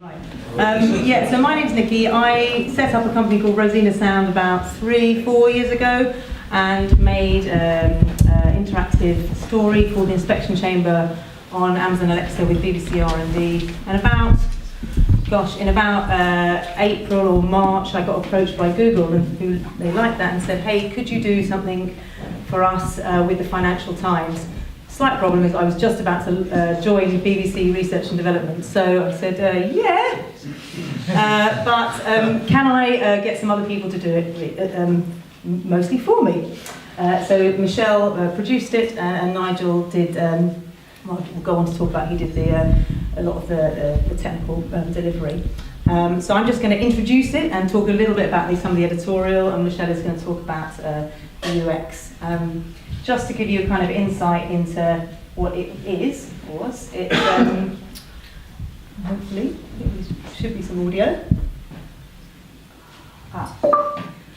Yeah, so my name's Nikki. I set up a company called Rosina Sound about 3-4 years ago and made an interactive story called The Inspection Chamber on Amazon Alexa with BBC R&D. And in about April or March, I got approached by Google, and they liked that and said, hey, could you do something for us with the Financial Times? Slight problem is I was just about to join BBC Research and Development, so I said, yeah, but can I get some other people to do it, mostly for me? So Michelle produced it, and Nigel did, we'll go on to talk about, he did a lot of the technical delivery. So I'm just going to introduce it and talk a little bit about some of the editorial, and Michelle is going to talk about the UX. Just to give you a kind of insight into what it was. It's, hopefully, there should be some audio.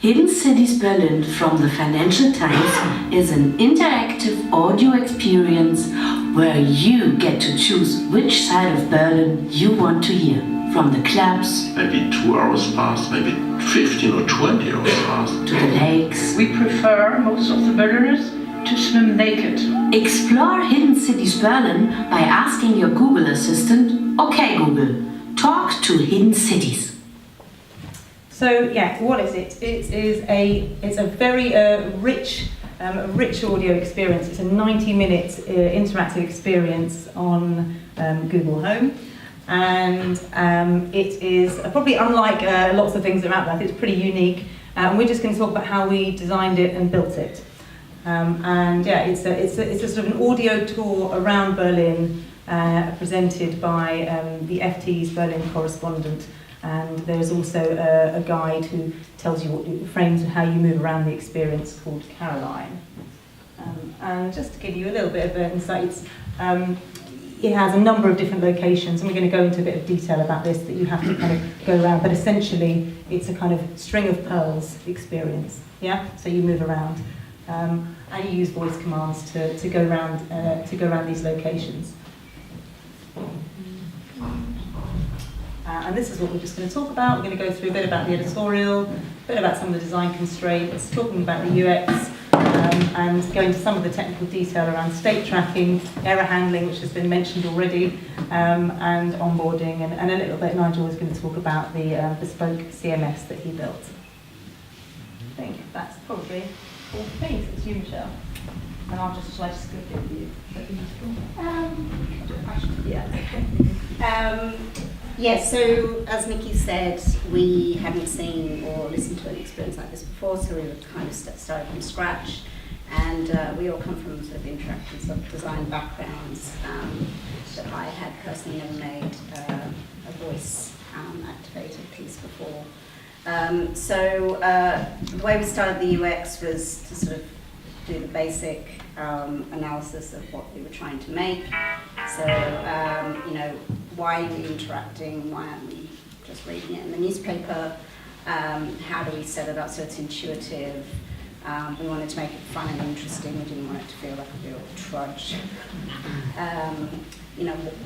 Hidden Cities Berlin from the Financial Times is an interactive audio experience where you get to choose which side of Berlin you want to hear. From the clubs, maybe 2 hours pass, maybe 15 or 20 hours pass, to the lakes. We prefer, most of the Berliners, to swim naked. Explore Hidden Cities Berlin by asking your Google Assistant, okay Google, talk to Hidden Cities. So yeah, what is it? It's a very rich audio experience. It's a 90-minute interactive experience on Google Home. And it is probably unlike lots of things that are out there. It's pretty unique. And we're just going to talk about how we designed it and built it. And yeah, it's a sort of an audio tour around Berlin presented by the FT's Berlin correspondent. And there's also a guide who tells you what frames and how you move around the experience called Caroline. And just to give you a little bit of insights, it has a number of different locations, and we're going to go into a bit of detail about this, that you have to kind of go around, but essentially it's a kind of string of pearls experience, yeah? So you move around, and you use voice commands to go around these locations. And this is what we're just going to talk about. We're going to go through a bit about the editorial, a bit about some of the design constraints, talking about the UX, and go into some of the technical detail around state tracking, error handling, which has been mentioned already, and onboarding, and a little bit Nigel is going to talk about the bespoke CMS that he built. I think that's probably all the things. It's you, Michelle. And I'll just slice script it with you. Is that useful? Yeah. Yes, so as Nikki said, we hadn't seen or listened to an experience like this before, so we were kind of started from scratch. And we all come from sort of interactive sort of design backgrounds, but I had personally never made a voice activated piece before. So the way we started the UX was to sort of do the basic analysis of what we were trying to make. So, why are we interacting? Why aren't we just reading it in the newspaper? How do we set it up so it's intuitive? We wanted to make it fun and interesting. We didn't want it to feel like a real trudge.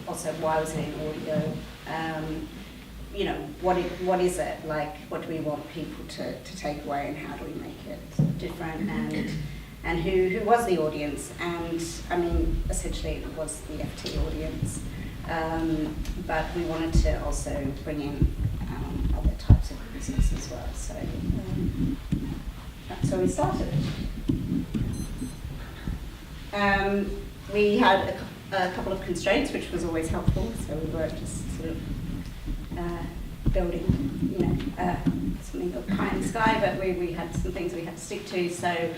Also, why was it in audio? What is it? Like, what do we want people to take away, and how do we make it different? And who was the audience? And I mean, essentially it was the FT audience. But we wanted to also bring in other types of business as well. So that's where we started. We had a couple of constraints, which was always helpful. So we weren't just sort of building, something of pie in the sky, but we had some things we had to stick to. So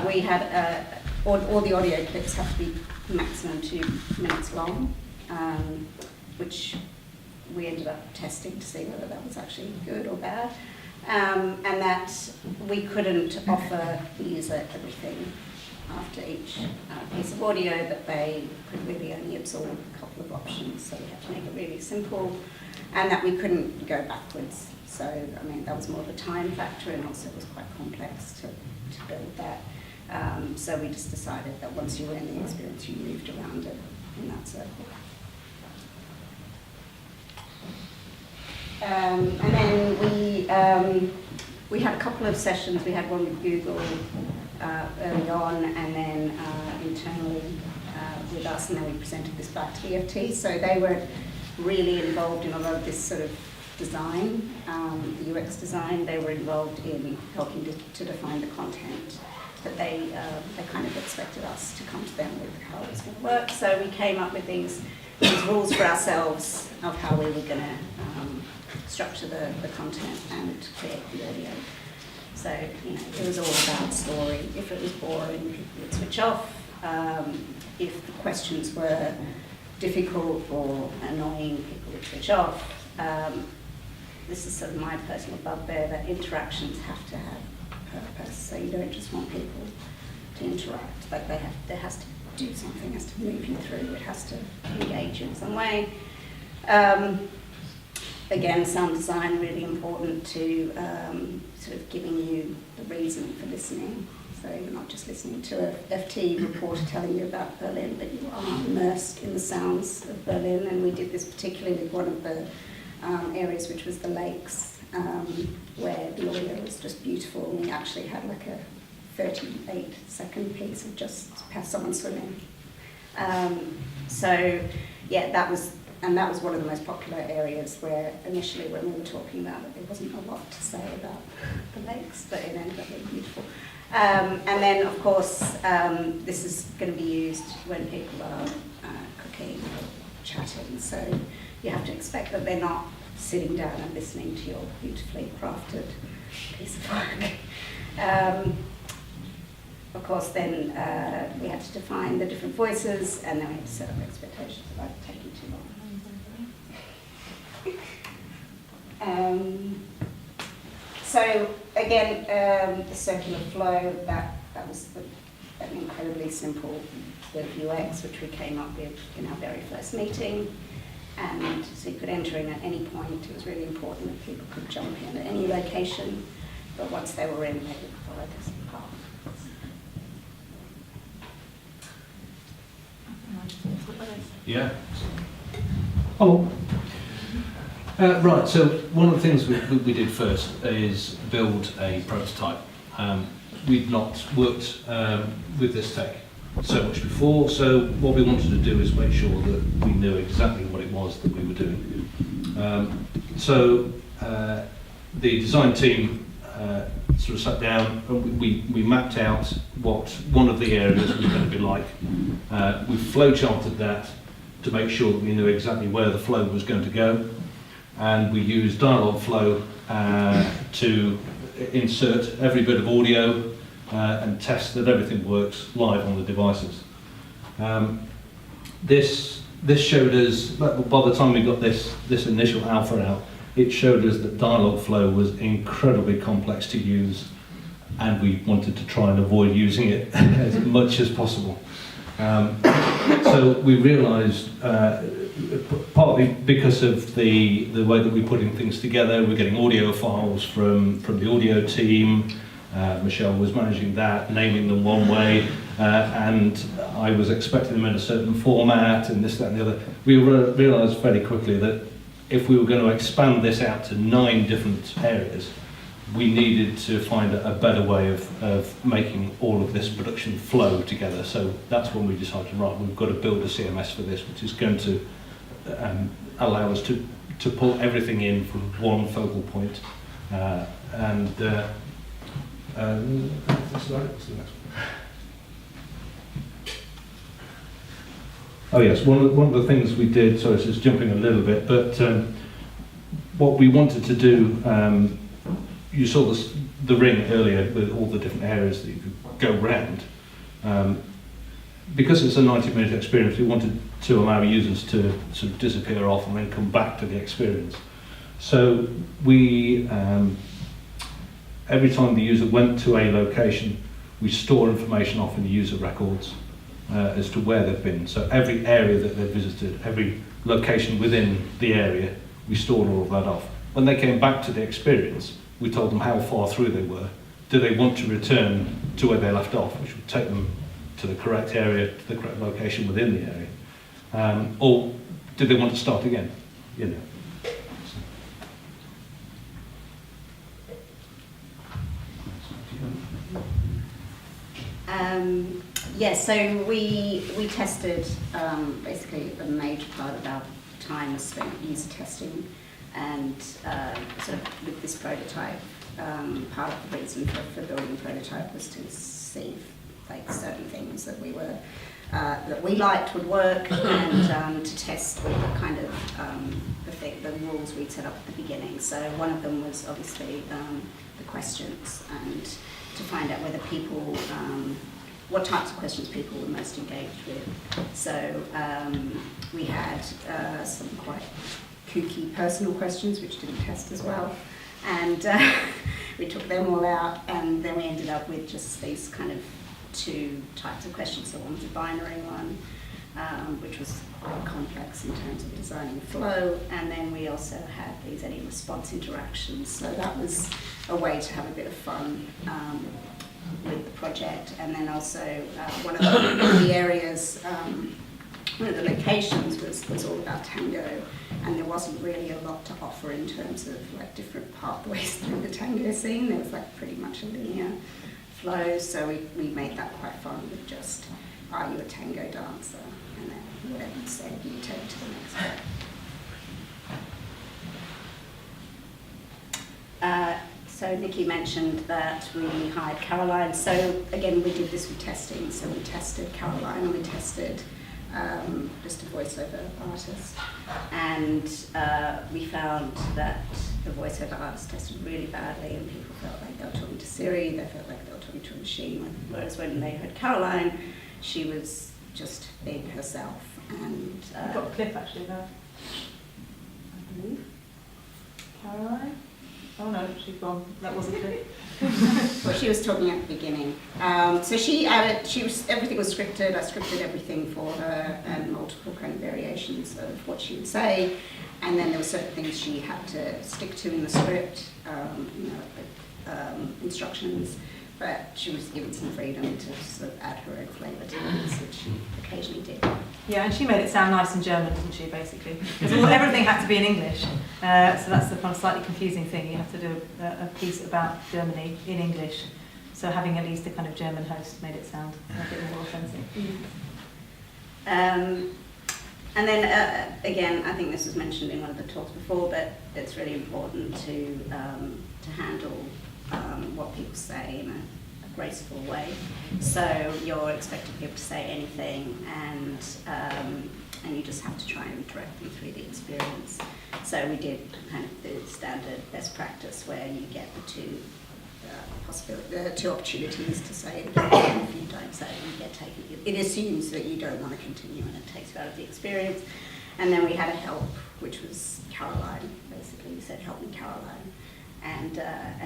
we had all the audio clips have to be maximum 2 minutes long, which we ended up testing to see whether that was actually good or bad, and that we couldn't offer the user everything after each piece of audio, that they could really only absorb a couple of options, so we had to make it really simple, and that we couldn't go backwards. So, I mean, that was more of a time factor, and also it was quite complex to build that. So we just decided that once you were in the experience, you moved around it in that circle. And then we had a couple of sessions. We had one with Google early on, and then internally with us, and then we presented this back to the FT. So they were really involved in a lot of this sort of design, the UX design. They were involved in helping to define the content, but they kind of expected us to come to them with how it was going to work. So we came up with these rules for ourselves of how we were going to structure the content and create the audio. So, you know, it was all about story. If it was boring, people would switch off. If the questions were difficult or annoying, people would switch off. This is sort of my personal bugbear, that interactions have to have purpose. So you don't just want people to interact, but there has to do something, it has to move you through, it has to engage you in some way. Again, sound design, really important to sort of giving you the reason for listening. So you're not just listening to a FT reporter telling you about Berlin, but you are immersed in the sounds of Berlin. And we did this particularly with one of the areas, which was the lakes, where the audio was just beautiful. And we actually had like a 38-second piece of just someone swimming. So yeah, that was one of the most popular areas, where initially when we were talking about it, there wasn't a lot to say about the lakes, but it ended up being beautiful. And then, of course, this is going to be used when people are cooking or chatting, so you have to expect that they're not sitting down and listening to your beautifully crafted piece of work. Of course, then we had to define the different voices, and then we had to set up expectations about it taking too long. So again, the circular flow, that was an incredibly simple bit of UX, which we came up with in our very first meeting. And so you could enter in at any point. It was really important that people could jump in at any location, but once they were in, they would follow this path. Yeah. Hello. Right, so one of the things we did first is build a prototype. We'd not worked with this tech so much before, so what we wanted to do is make sure that we knew exactly what it was that we were doing. So the design team sort of sat down and we mapped out what one of the areas was going to be like. We flowcharted that to make sure that we knew exactly where the flow was going to go. And we used Dialogflow to insert every bit of audio and test that everything works live on the devices. This showed us, by the time we got this initial alpha out, it showed us that Dialogflow was incredibly complex to use, and we wanted to try and avoid using it as much as possible. So we realised, partly because of the way that we're putting things together, we're getting audio files from the audio team. Michelle was managing that, naming them one way, and I was expecting them in a certain format, and this, that, and the other. We realised fairly quickly that if we were going to expand this out to 9 different areas, we needed to find a better way of making all of this production flow together. So that's when we decided, right, we've got to build a CMS for this, which is going to allow us to pull everything in from one focal point. What's the next one? Oh yes, one of the things we did, sorry, it's just jumping a little bit, but what we wanted to do, you saw the ring earlier with all the different areas that you could go round. Because it's a 90-minute experience, we wanted to allow users to sort of disappear off and then come back to the experience. So we, every time the user went to a location, we store information off in the user records as to where they've been. So every area that they've visited, every location within the area, we stored all of that off. When they came back to the experience, we told them how far through they were. Do they want to return to where they left off, which would take them to the correct area, to the correct location within the area, or did they want to start again? You know. Yes, so we tested, basically a major part of our time was spent user testing, and sort of with this prototype, part of the reason for building a prototype was to see like certain things that we liked would work, and to test all the kind of the rules we'd set up at the beginning. So one of them was obviously the questions, and to find out whether people, what types of questions people were most engaged with. So we had some quite kooky personal questions which didn't test as well, and we took them all out, and then we ended up with just these kind of two types of questions. So one was a binary one, which was quite complex in terms of designing a flow, and then we also had these any response interactions. So that was a way to have a bit of fun with the project. And then also one of the areas, one of the locations was all about tango, and there wasn't really a lot to offer in terms of like different pathways through the tango scene. There was like pretty much a linear flow, so we made that quite fun with just, are you a tango dancer? And then whatever you said, you take it to the next step. So Nikki mentioned that we hired Caroline. So again, we did this with testing. So we tested Caroline, and we tested just a voiceover artist, and we found that the voiceover artist tested really badly, and people felt like they were talking to Siri, they felt like they were talking to a machine, whereas when they heard Caroline, she was just being herself. And I've got a clip actually there, I believe. Caroline? Oh no, she's gone. That was a clip. Well, she was talking at the beginning. So everything was scripted. I scripted everything for her, and multiple kind of variations of what she would say. And then there were certain things she had to stick to in the script, instructions. But she was given some freedom to sort of add her own flavour to things, which she occasionally did. Yeah, and she made it sound nice in German, didn't she, basically? Because everything had to be in English. So that's the kind of slightly confusing thing. You have to do a piece about Germany in English. So having at least a kind of German host made it sound a bit more authentic. And then, again, I think this was mentioned in one of the talks before, but it's really important to handle what people say in a graceful way. So you're expecting people to say anything, and you just have to try and direct them through the experience. So we did kind of the standard best practice where you get the two opportunities to say it again. If you don't say it, you get taken. It assumes that you don't want to continue, and it takes you out of the experience. And then we had a help, which was Caroline. Basically, we said, "Help me, Caroline," and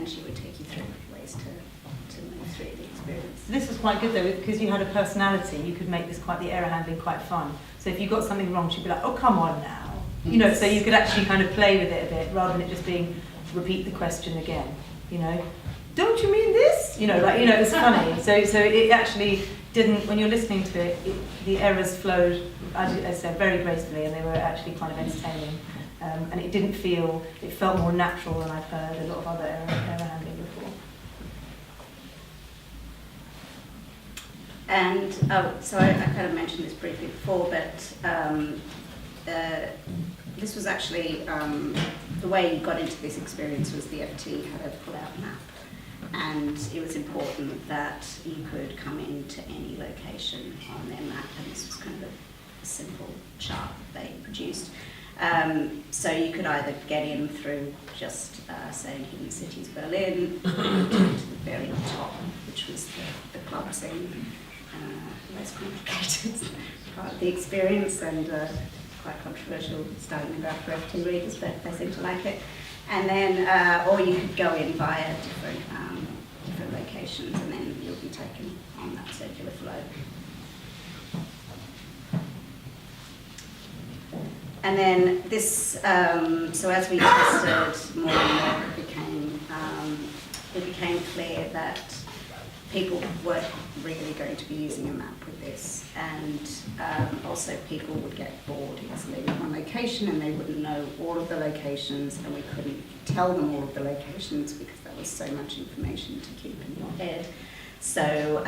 she would take you through ways to move through the experience. This was quite good though, because you had a personality. You could make the error handling quite fun. So if you got something wrong, she'd be like, "Oh, come on now," you know. So you could actually kind of play with it a bit, rather than it just being repeat the question again. You know, don't you mean this? You know, like, you know, it was funny. So it actually didn't. When you're listening to it, the errors flowed, as I said, very gracefully, and they were actually kind of entertaining. And it didn't feel. It felt more natural than I've heard a lot of other error handling before. And so I kind of mentioned this briefly before, but this was actually the way you got into this experience was the FT had a pull-out map, and it was important that you could come into any location on their map, and this was kind of a simple chart that they produced. So you could either get in through just saying Hidden Cities Berlin, or you could go to the very top, which was the club scene. Less complicated part of the experience, and quite controversial starting about for FT readers, but they seem to like it. And then, or you could go in via different locations, and then you'll be taken on that circular flow. And then this, so as we tested more and more, it became clear that people weren't really going to be using a map with this, and also people would get bored easily in one location, and they wouldn't know all of the locations, and we couldn't tell them all of the locations because there was so much information to keep in your head. So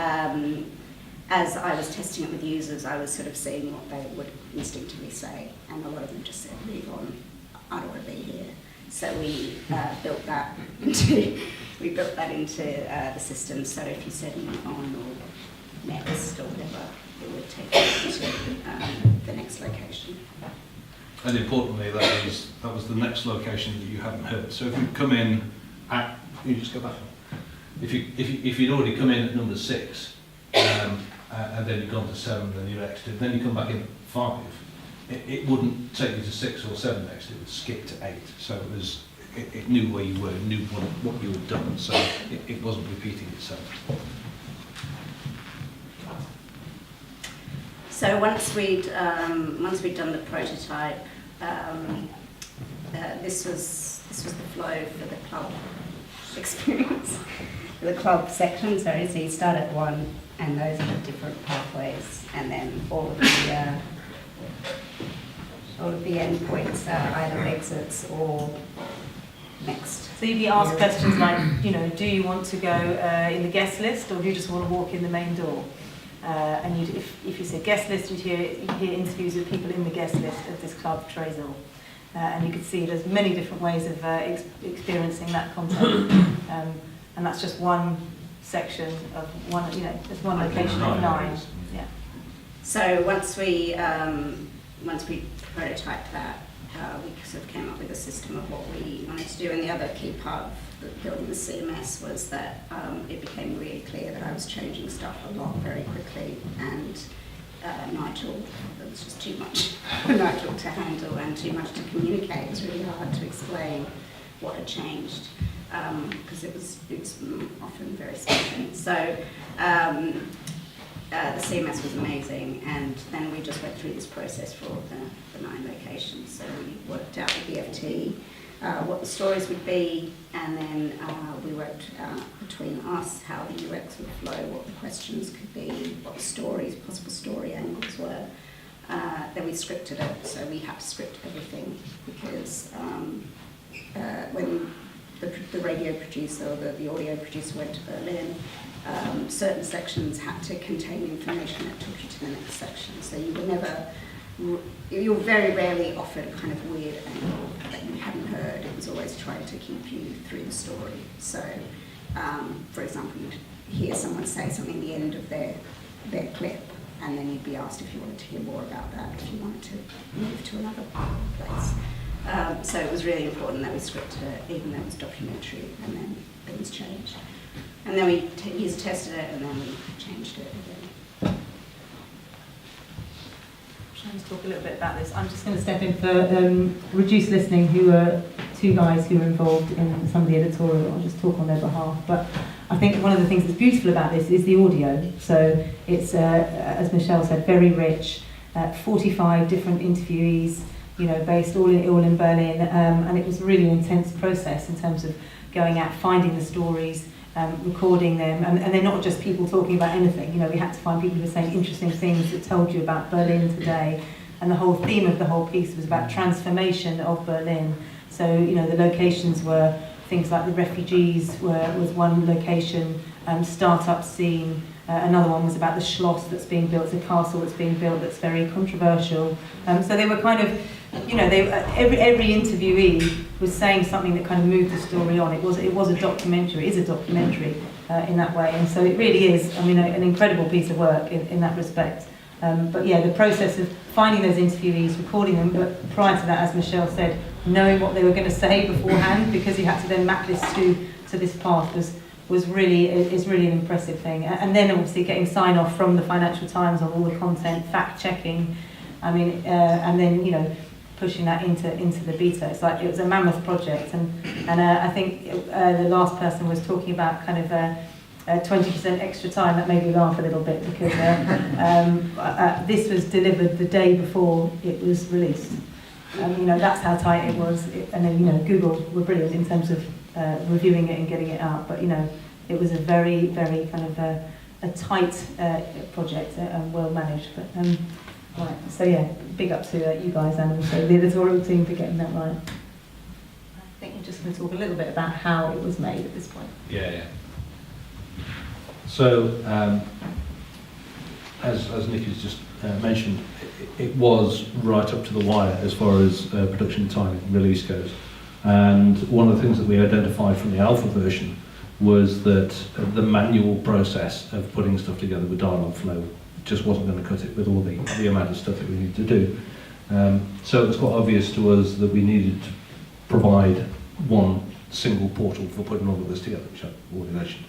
as I was testing it with users, I was sort of seeing what they would instinctively say, and a lot of them just said, "Move on, I don't want to be here." So we built that into the system. So if you said "move on" or "next" or whatever, it would take you to the next location. And importantly, that was the next location that you hadn't heard. So if you come in at, you just go back. If you'd already come in at number 6, and then you've gone to 7, then you've exited, then you come back in at 5, it wouldn't take you to 6 or 7 next, it would skip to 8. So it knew where you were, knew what you had done, so it wasn't repeating itself. So once we'd done the prototype, this was the flow for the club experience, the club section. So you start at 1, and those are the different pathways, and then all of the endpoints are either exits or next. So you'd be asked questions like, do you want to go in the guest list, or do you just want to walk in the main door? And if you said guest list, you'd hear interviews with people in the guest list of this club, Tresor. And you could see there's many different ways of experiencing that content. And that's just one section of one, there's one location of 9. Yeah. So once we prototyped that, we sort of came up with a system of what we wanted to do. And the other key part of building the CMS was that it became really clear that I was changing stuff a lot very quickly, and Nigel, it was just too much for Nigel to handle and too much to communicate. It was really hard to explain what had changed, because it was often very small. So the CMS was amazing, and then we just went through this process for the 9 locations. So we worked out with the FT what the stories would be, and then we worked out between us how the UX would flow, what the questions could be, what the stories, possible story angles were. Then we scripted it, so we had to script everything, because when the radio producer or the audio producer went to Berlin, certain sections had to contain information that took you to the next section. So you were very rarely offered a kind of weird angle that you hadn't heard. It was always trying to keep you through the story. So, for example, you'd hear someone say something at the end of their clip, and then you'd be asked if you wanted to hear more about that, if you wanted to move to another place. So it was really important that we scripted it, even though it was documentary, and then things changed. And then we user tested it, and then we changed it again. Let's talk a little bit about this. I'm just going to step in for Reduced Listening, who are 2 guys who are involved in some of the editorial. I'll just talk on their behalf. But I think one of the things that's beautiful about this is the audio. So it's, as Michelle said, very rich. 45 different interviewees, based all in Berlin, and it was really an intense process in terms of going out, finding the stories, recording them, and they're not just people talking about anything. We had to find people who were saying interesting things that told you about Berlin today, and the whole theme of the whole piece was about transformation of Berlin. So the locations were things like the refugees was one location, startup scene. Another one was about the Schloss that's being built, the castle that's being built that's very controversial. So they were kind of, every interviewee was saying something that kind of moved the story on. It was a documentary, it is a documentary in that way. And so it really is, an incredible piece of work in that respect. But yeah, the process of finding those interviewees, recording them, but prior to that, as Michelle said, knowing what they were going to say beforehand, because you had to then map this to this path is really an impressive thing. And then obviously getting sign-off from the Financial Times on all the content, fact-checking, and then pushing that into the beta. It was a mammoth project, and I think the last person was talking about kind of 20% extra time. That made me laugh a little bit, because this was delivered the day before it was released. That's how tight it was. And then Google were brilliant in terms of reviewing it and getting it out, but it was a very, very kind of a tight project and well managed. But right, so yeah, big up to you guys and also the editorial team for getting that right. I think you're just going to talk a little bit about how it was made at this point. Yeah. So as Nick has just mentioned, it was right up to the wire as far as production time and release goes. And one of the things that we identified from the alpha version was that the manual process of putting stuff together with Dialogflow just wasn't going to cut it with all the amount of stuff that we need to do. So it was quite obvious to us that we needed to provide one single portal for putting all of this together, which I've already mentioned.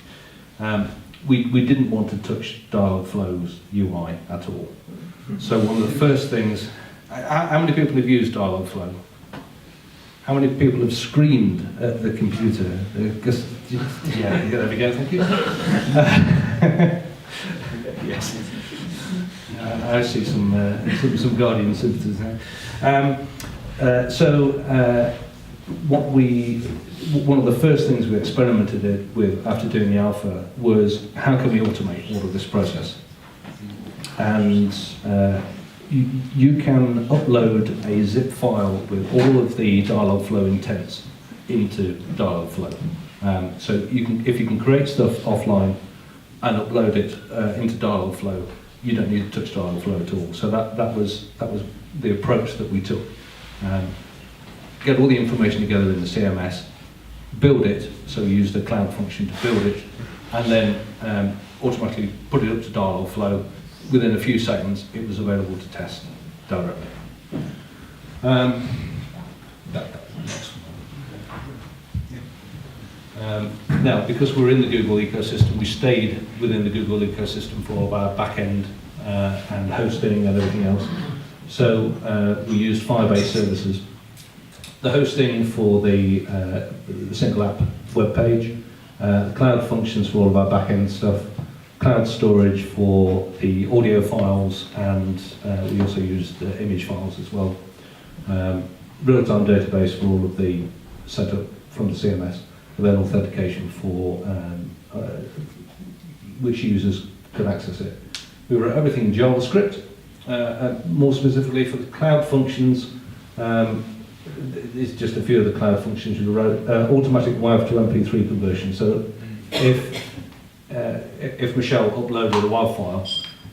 We didn't want to touch Dialogflow's UI at all. So one of the first things, how many people have used Dialogflow? How many people have screamed at the computer? Yeah, there we go, thank you. Yes. I see some Guardian sympathies there. One of the first things we experimented with after doing the alpha was how can we automate all of this process? And you can upload a zip file with all of the Dialogflow intents into Dialogflow. So if you can create stuff offline and upload it into Dialogflow, you don't need to touch Dialogflow at all. So that was the approach that we took. Get all the information together in the CMS, build it, so we used the cloud function to build it, and then automatically put it up to Dialogflow. Within a few seconds, it was available to test directly. Now, because we're in the Google ecosystem, we stayed within the Google ecosystem for all of our back-end and hosting and everything else. So we used Firebase services. The hosting for the single app web page, the cloud functions for all of our back-end stuff, cloud storage for the audio files, and we also used image files as well. Real-time database for all of the setup from the CMS, and then authentication for which users could access it. We wrote everything in JavaScript, more specifically for the cloud functions. It's just a few of the cloud functions we wrote. Automatic WAV to MP3 conversion. So if Michelle uploaded a WAV file,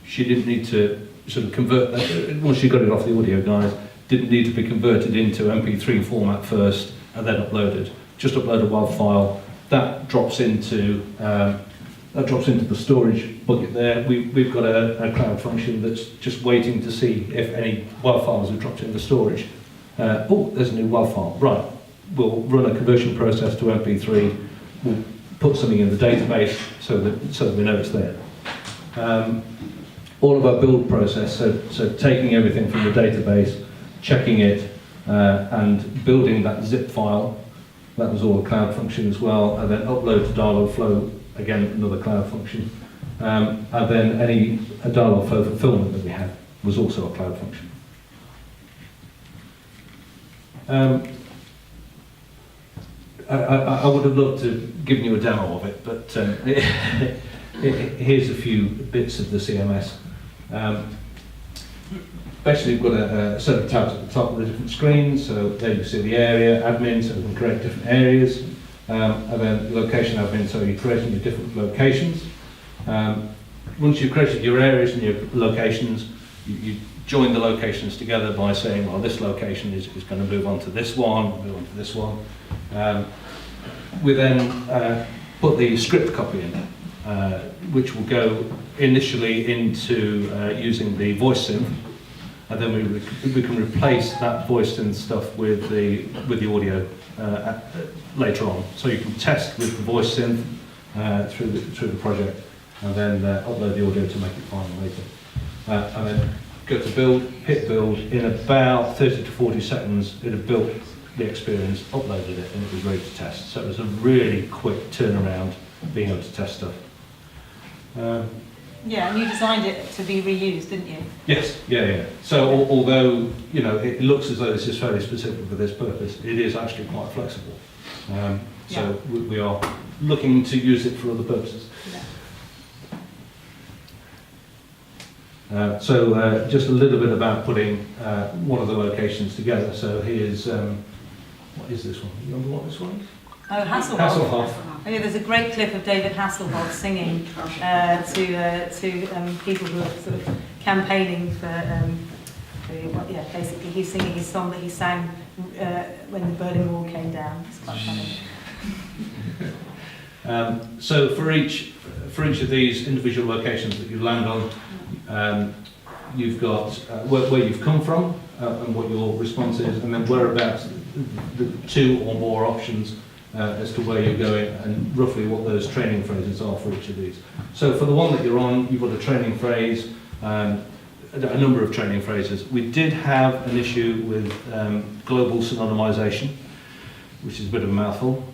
she didn't need to sort of convert that, once she got it off the audio guys, didn't need to be converted into MP3 format first and then uploaded. Just upload a WAV file, that drops into the storage bucket there. We've got a cloud function that's just waiting to see if any WAV files have dropped in the storage. Oh, there's a new WAV file. Right, we'll run a conversion process to MP3. We'll put something in the database so that we know it's there. All of our build process, so taking everything from the database, checking it, and building that zip file. That was all a cloud function as well, and then upload to Dialogflow, again another cloud function, and then any Dialogflow fulfillment that we had was also a cloud function. I would have loved to have given you a demo of it, but here's a few bits of the CMS. Basically, we've got a set of tabs at the top with different screens, so there you see the area, admin, so we can create different areas, and then location admin, so you're creating your different locations. Once you've created your areas and your locations, you join the locations together by saying, well, this location is going to move on to this one, move on to this one. We then put the script copy in, which will go initially into using the voice synth, and then we can replace that voice synth stuff with the audio later on. So you can test with the voice synth through the project, and then upload the audio to make it final later. And then go to build, hit build. In about 30 to 40 seconds, it had built the experience, uploaded it, and it was ready to test. So it was a really quick turnaround, being able to test stuff. Yeah, and you designed it to be reused, didn't you? Yes, yeah. So although it looks as though this is fairly specific for this purpose, it is actually quite flexible. So we are looking to use it for other purposes. Yeah. Just a little bit about putting one of the locations together. So here's, what is this one? You remember what this one is? Oh, Hasselhoff. Hasselhoff. Oh, yeah, there's a great clip of David Hasselhoff singing to people who are sort of campaigning yeah, basically he's singing his song that he sang when the Berlin Wall came down. It's quite funny. So for each of these individual locations that you land on, you've got where you've come from and what your response is, and then whereabouts, the 2 or more options as to where you're going, and roughly what those training phrases are for each of these. So for the one that you're on, you've got a training phrase, a number of training phrases. We did have an issue with global synonymization, which is a bit of a mouthful.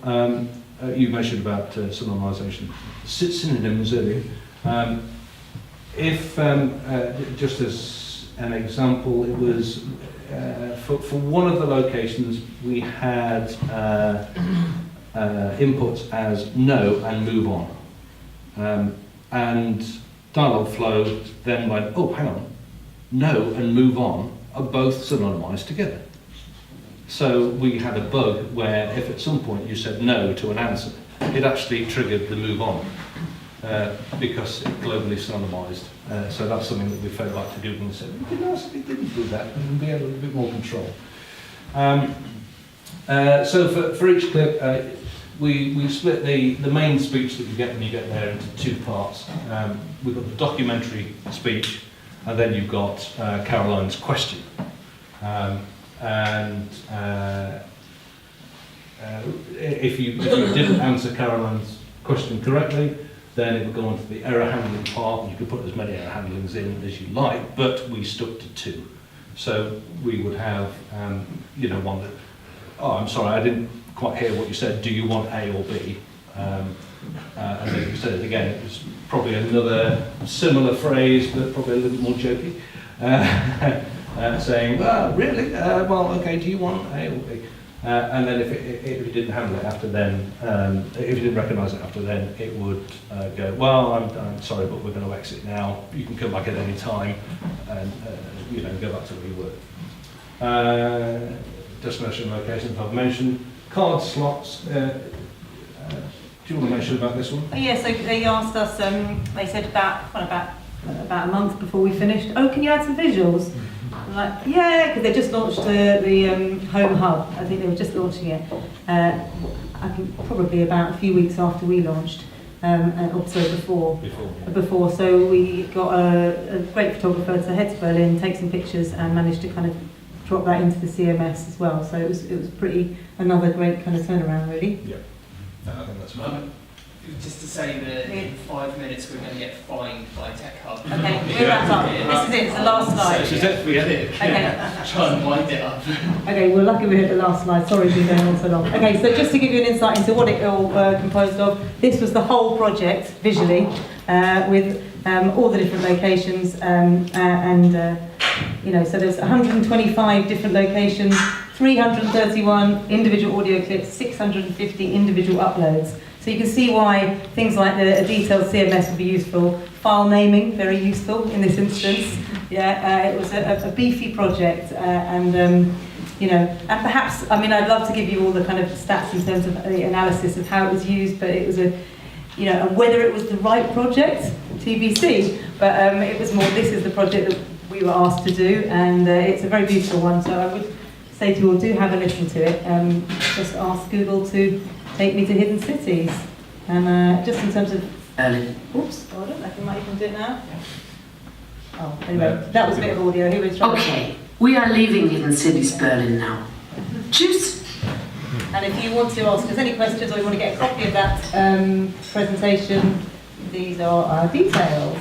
You mentioned about synonymization. Synonyms earlier. Just as an example, it was for one of the locations we had inputs as no and move on. And Dialogflow then went, oh, hang on, no and move on are both synonymized together. So we had a bug where if at some point you said no to an answer, it actually triggered the move on because it globally synonymized. So that's something that we fed back to Google and said, we didn't do that, and we had a little bit more control. So for each clip, we split the main speech that you get when you get there into 2 parts. We've got the documentary speech, and then you've got Caroline's question. If you didn't answer Caroline's question correctly, then it would go on to the error handling part, and you could put as many error handlings in as you like, but we stuck to 2. So we would have, one that, oh, I'm sorry, I didn't quite hear what you said, do you want A or B? And then you said it again, it was probably another similar phrase, but probably a little more jokey, saying, well, really? Well, okay, do you want A or B? And then if you didn't handle it after then, if you didn't recognise it after then, it would go, well, I'm sorry, but we're going to exit now. You can come back at any time and go back to where you were. Destination locations I've mentioned. Card slots. Do you want to mention about this one? Yeah, so they asked us, they said about a month before we finished, oh, can you add some visuals? I'm like, yeah, because they just launched the Home Hub. I think they were just launching it. I think probably about a few weeks after we launched, also before. So we got a great photographer to head to Berlin, take some pictures, and managed to kind of drop that into the CMS as well. So it was another great kind of turnaround, really. Yeah, I think that's right. Just to say that in 5 minutes we're going to get fined by Tech Hub. Okay, we'll wrap up. This is it, it's the last slide. This is it, Okay. Try and wind it up. Okay, we're lucky we hit the last slide. Sorry we've been going on so long. Okay, so just to give you an insight into what it all composed of, this was the whole project visually with all the different locations so there's 125 different locations, 331 individual audio clips, 650 individual uploads. So you can see why things like a detailed CMS would be useful. File naming, very useful in this instance. Yeah, it was a beefy project, and perhaps, I'd love to give you all the kind of stats in terms of the analysis of how it was used, but it was and whether it was the right project, TBC. But it was more, this is the project that we were asked to do, and it's a very beautiful one. So I would say to you all, do have a listen to it. Just ask Google to take me to hidden cities, and just in terms of oops, hold on, I think I might even do it now. Oh, anyway, that was a bit of audio. Who was trying Okay, we are leaving Hidden Cities Berlin now. Tschüss. And if you want to ask us any questions or you want to get a copy of that presentation, these are our details.